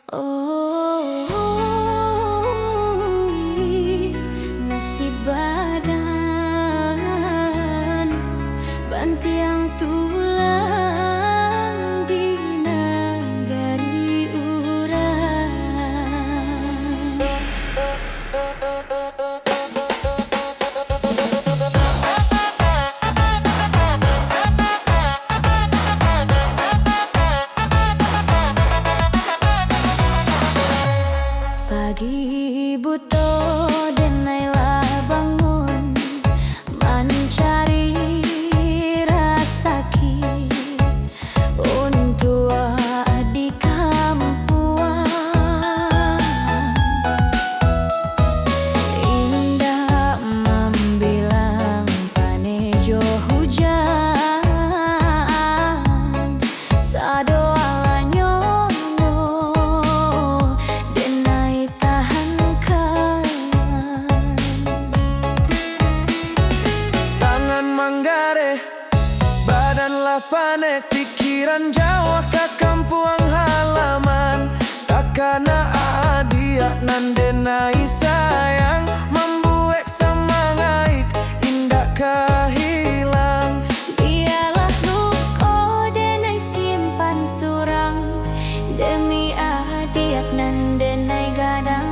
Oh, nasi badan bantiang tulang di nagari urang. Pagi buto denailah bangun mencari rasaki untuk di kampuan. Indah membilang panejo hujan sadoa manggare badanlah panek pikiran Jawa ke kampuang halaman takana adia nandenai sayang membuek semangaik indah kehilang biarlah luko denai simpan surang demi adiak nandenai gadang.